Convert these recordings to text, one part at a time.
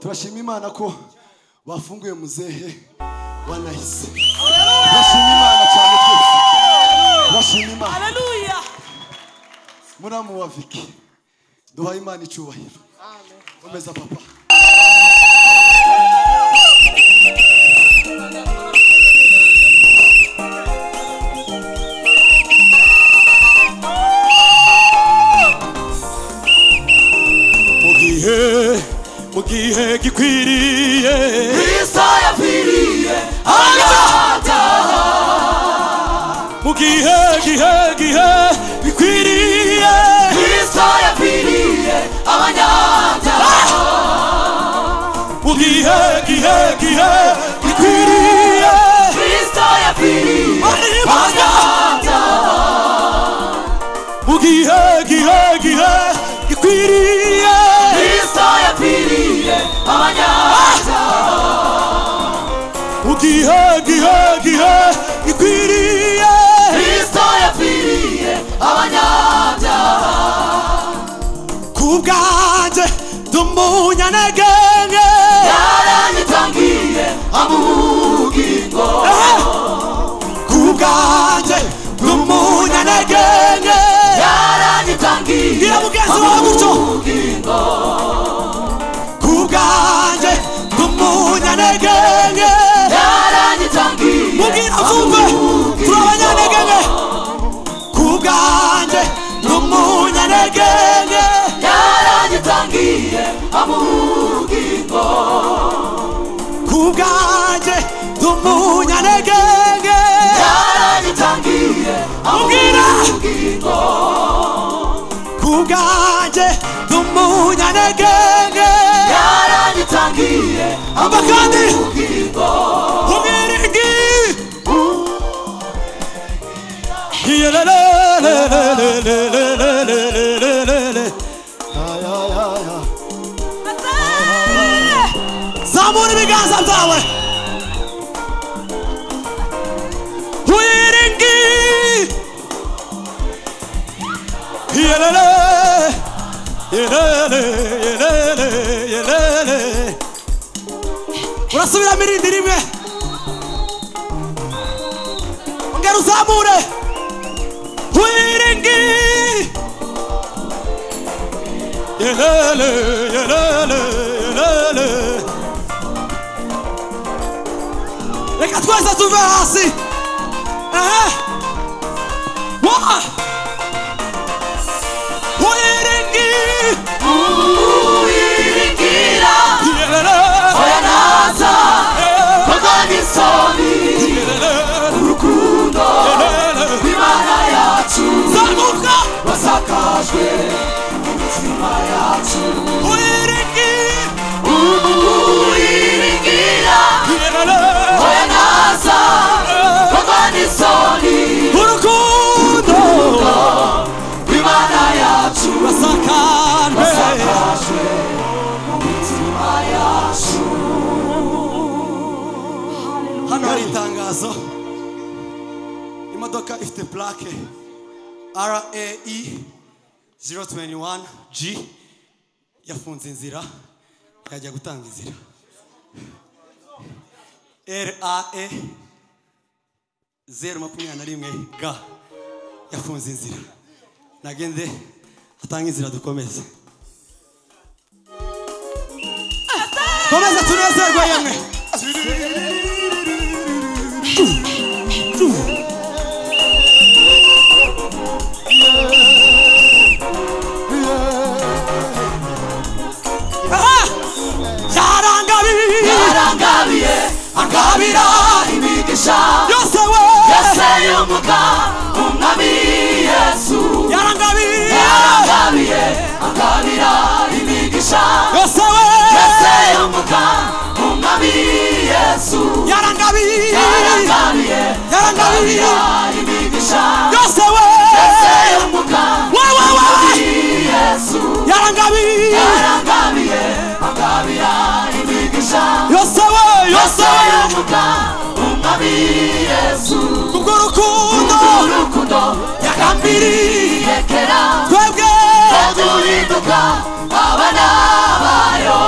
Turashima Imana ko bafunguye muzehe wanahise. Turashima Imana cyane twese. Turashima Imana. Haleluya. Muramu wa Viki. Duha Imana icyubahiro. Amen. Komeza papa. Mugihe gikwiriye Kristo yapfiriye abanyabyaha. Mugihe gikwiriye Kristo yapfiriye abanyabyaha. Mugihe gikwiriye Kristo yapfiriye abanyabyaha. Mugihe gikwiriye Kristo yapfiriye abanyabyaha. Mugihe gikwiriye Kristo yapfiriye abanyabyaha. Kubwanjye tumunyanegenge yaranyitangiye amubugingo. Kubwanjye tumunyanegenge yaranyitangiye amubugingo. Kubwanjye tumunyanegenge yaranyitangiye mubwira mvumve turabanyanegenge. Kubwanjye tumunyanegenge yaranyitangiye amubugingo. Kubwanjye tumunyanegenge yaranyitangiye amubugingo. Kubwanjye tumunyanegenge yaranyitangiye amubugingo. Umiringi zamura ibiganza byawe. Umiringi urasubira mirindi rimwe ongera uzamure. Wiringi reka twese tuve hasi. Uwiringira oya naza paganisoni urukundo rw'Imana yacu wasakajwe mu mitima yacu. Uwiringira oya naza paganisoni urukundo rw'Imana yacu wasakajwe mu mitima yacu. Hano hari itangazo. Imodoka ifite plaque RAE 021G yafunze inzira yajya gutanga inzira. RAE 021G yafunze inzira nagende atanga inzira. Dukomeze komeza tunezerwe yemwe. Yarangabiye angabira imigisha yose y'umuga umwami Yesu. Yarangabiye angabira imigisha yose y'umuga umwami Yesu. Yarangabiye imigisha yose y'umuga umwami Yesu. Yarangabiye angabira imigisha yose y'umuga umwami Yesu. Kubw'urukundo yagambiriye kera twebwe duhinduka abana bayo.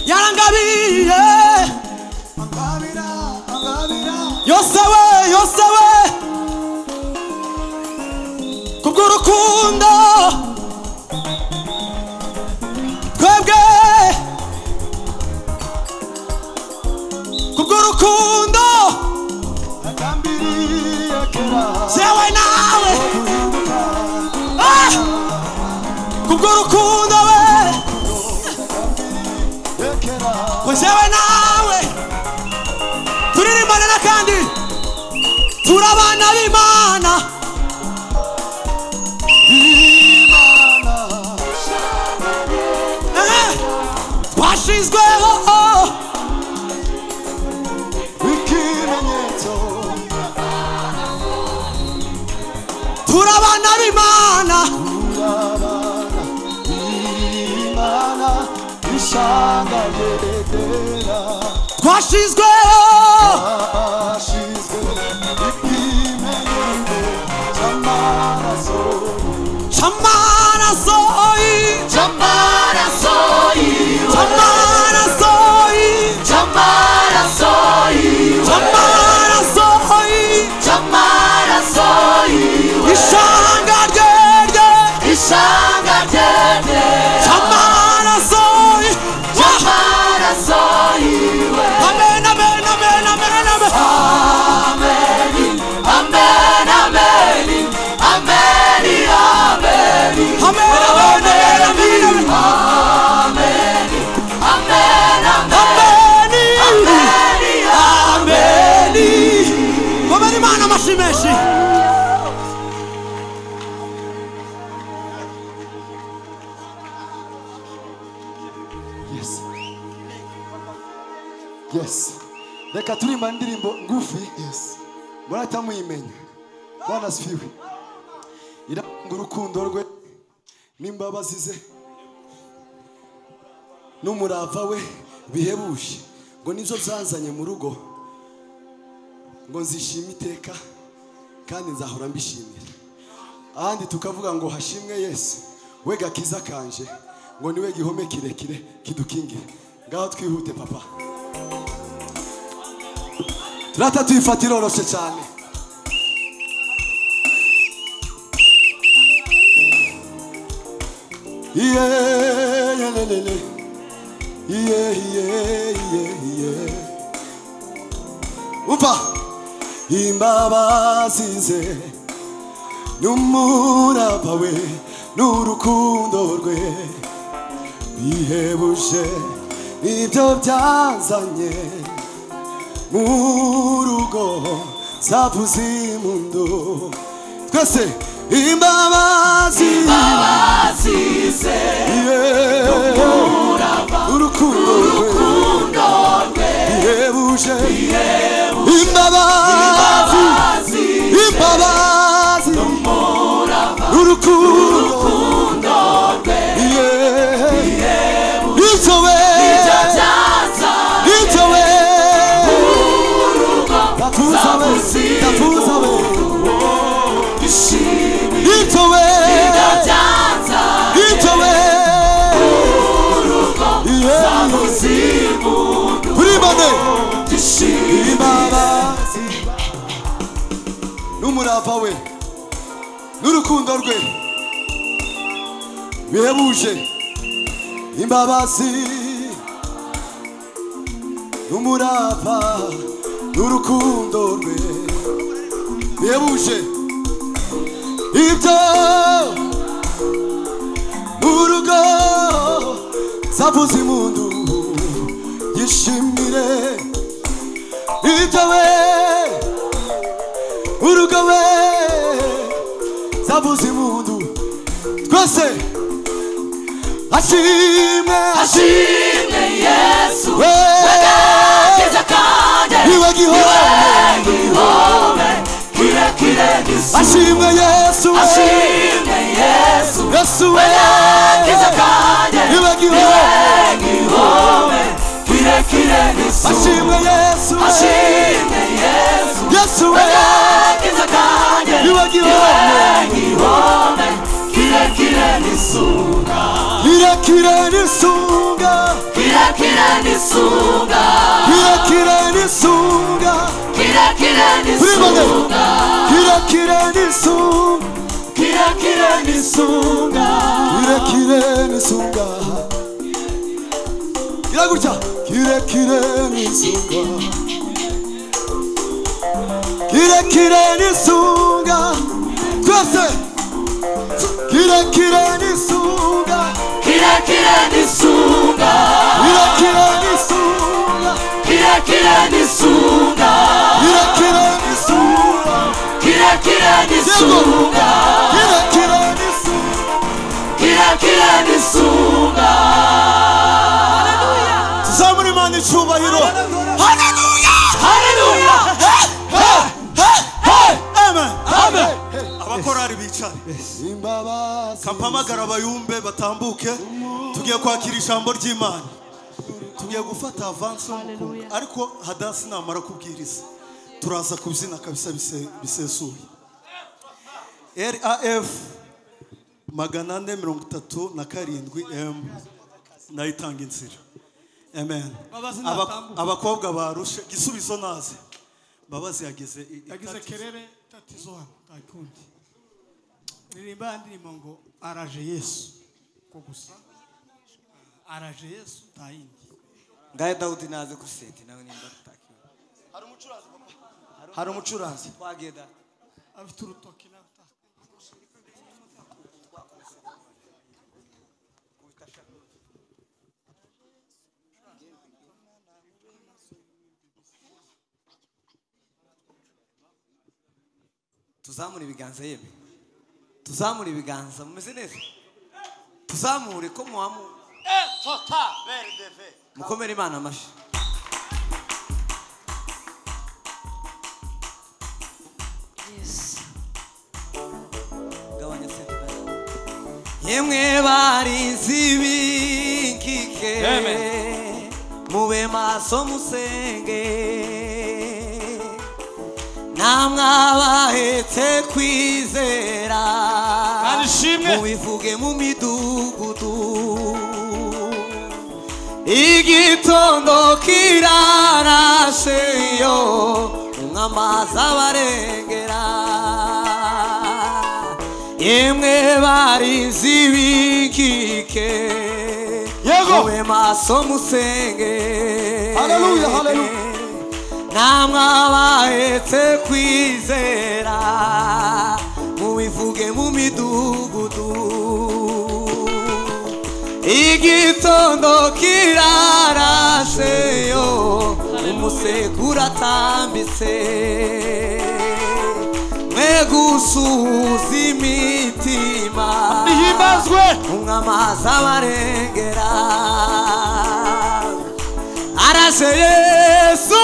yarangabiye yose we kubw'urukundo twebwe kubw'urukundo jewe nawe kubw'urukundo we jewe nawe turirimbana na kandi turabana b'Imana twashizweho ikimenyetso turabana b'Imana ishanga ryera twashizweho ikimenyetso Meshi. Yes. Reka turimba indirimbo ngufi. Yes. Murata muyimenya. Bwana sifiwe. Iranga urukundo rwe n'imbabazi ze n'umurava we bihebuje ngo nizo zanzanye mu rugo ngo nzishime iteka kandi nzahora mbishimira. Ahandi tukavuga ngo hashimwe Yesu we gakiza kanje ngo niwe gihome kirekire kidukingire. Ngaho twihute papa turata tuyifatira oroshe cyane. Umva imbabazi ze n'umurava we n'urukundo rwe bihebuje nibyo byanzanye mu rugo zavuze impundu twese imbabazi ze n'urukundo rwe bihebuje imbabazi n'urukundo rwe n'umurava we n'urukundo rwe bihebuje imbabazi n'umurava n'urukundo rwe bihebuje ibyo mu rugo zavuze impundu yishimire ibyo we urugo we zavuze impundu twese ashimwe Yesu wagakiza kanje niwe gihome kirekire ashimwe Yesu wagakiza kanje niwe gihome kirekire ashimwe Yesu wagakiza kanje niwe gihome kirekire nisunga, kirekire nisunga, kirekire nisunga, kirekire nisunga, kirekire nisunga, kirekire nisunga, kirekire nisunga, kirekire nisunga, kiragutya, kirekire nisunga, kirekire nisunga, twese, kirekire nisunga, kirekire nisunga, kirekire nisunga, kirekire nisunga, kirekire nisunga, kirekire nisunga, kirekire nisunga, kirekire nisunga. tuzamure Imana icyubahiro. Haleluya, Haleluya. amen, amen. abakorari bicare Imbabazi kampamagara abayumbe batambuke tugiye kwakira ijambo ry'Imana tugiye gufata avance ariko hadasi namara kubwiriza turaza kubyina kabisa bisesuye RAF 437 nayitanga inzira. Amen. Abakobwa barushe gisubizo naze Mbabazi yagize kerere tatizo hano takundi nirimba ndimo ngo araje Yesu ko gusa araje Yesu tayindi ngaye Daudi naze ku sente nawe nimba tutakiwe hari umucuranzi twageda afite urutoki na tuzamure ibiganza yeme tuzamure ibiganza mumeze neza tuzamure ko muhamu tota verdeve mukomere Imana amashi gabanya sente yemwe barinzi binkike mube maso musenge namwe abahetse kwizera mubivuge mu midugudu igitondo kirarasheyo umwamazi abarengera yemwe barizi b'inkike mube maso musenge haleluya haleluya namwe abahetse kwizera mubivuge mu midugudu igitondo kirarasheyo umusekuru atambitse mwe gusuhuza imitima nihimbazwe umwamazi abarengera arase Yesu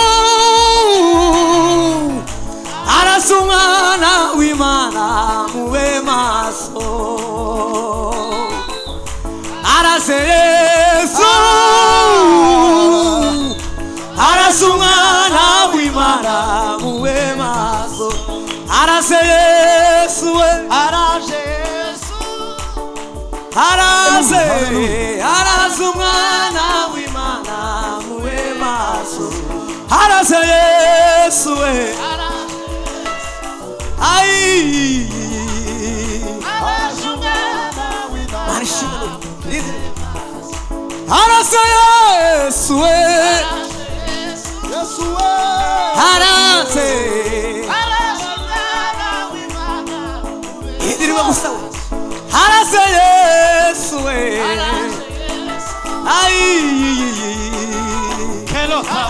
arase umwana w'Imana mube maso arase Yesu arase umwana w'Imana mube maso arase Yesu araje Yesu arase umwana w'Imana mube maso arase Yesu ai arase Yesu Yesu arase indirimo gusawa arase Yesu ai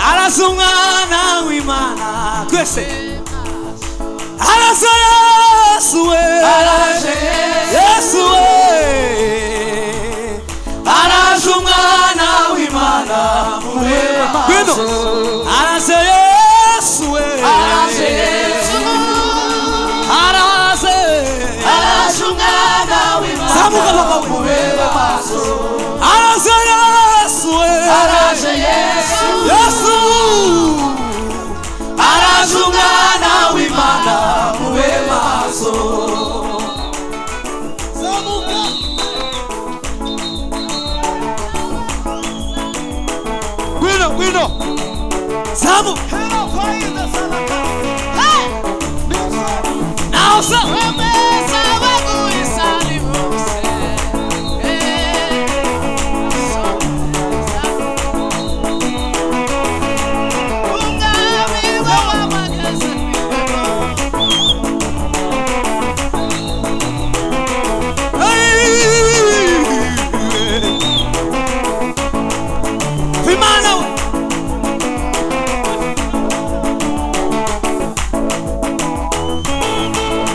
arase umwana w'Imana twese arase Yesu Yesu arase umwana w'Imana mube maso arase Yesu arase umwana w'Imana mube maso arase Yesu Yesu arase umwana w'Imana mube maso ngwino zamu naho sa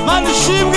Mana ishimwe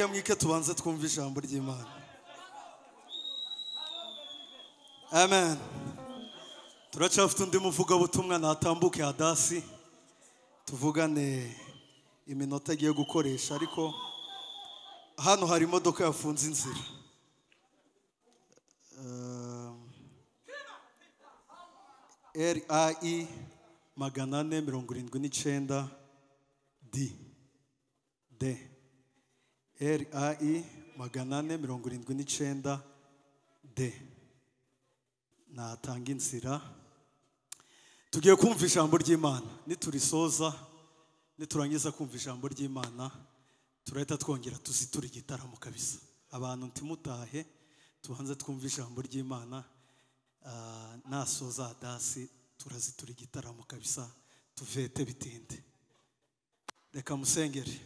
mwike tubanze twumve ijambo ry'Imana. Amen. Turacafite undi muvugabutumwa natambuke Hadasi tuvugane iminota agiye gukoresha, ariko hano hari imodoka yafunze inzira. RAI 479 D RAI 479 D. Natanga inzira. Tugiye kumva ijambo ry'Imana. Niturisoza, niturangiza kumva ijambo ry'Imana, turahita twongera tuzitura igitaramo kabisa. Abantu ntimutahe, tubanze twumva ijambo ry'Imana. Nasoza Hadasi turazitura igitaramo kabisa, tuvete bitinde. Reka musengere.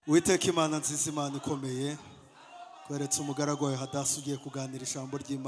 Uwiteka Imana nziza, Imana ikomeye, kweretse umugaragu wawe Hadasi ugiye kuganira ijambo ry'Imana.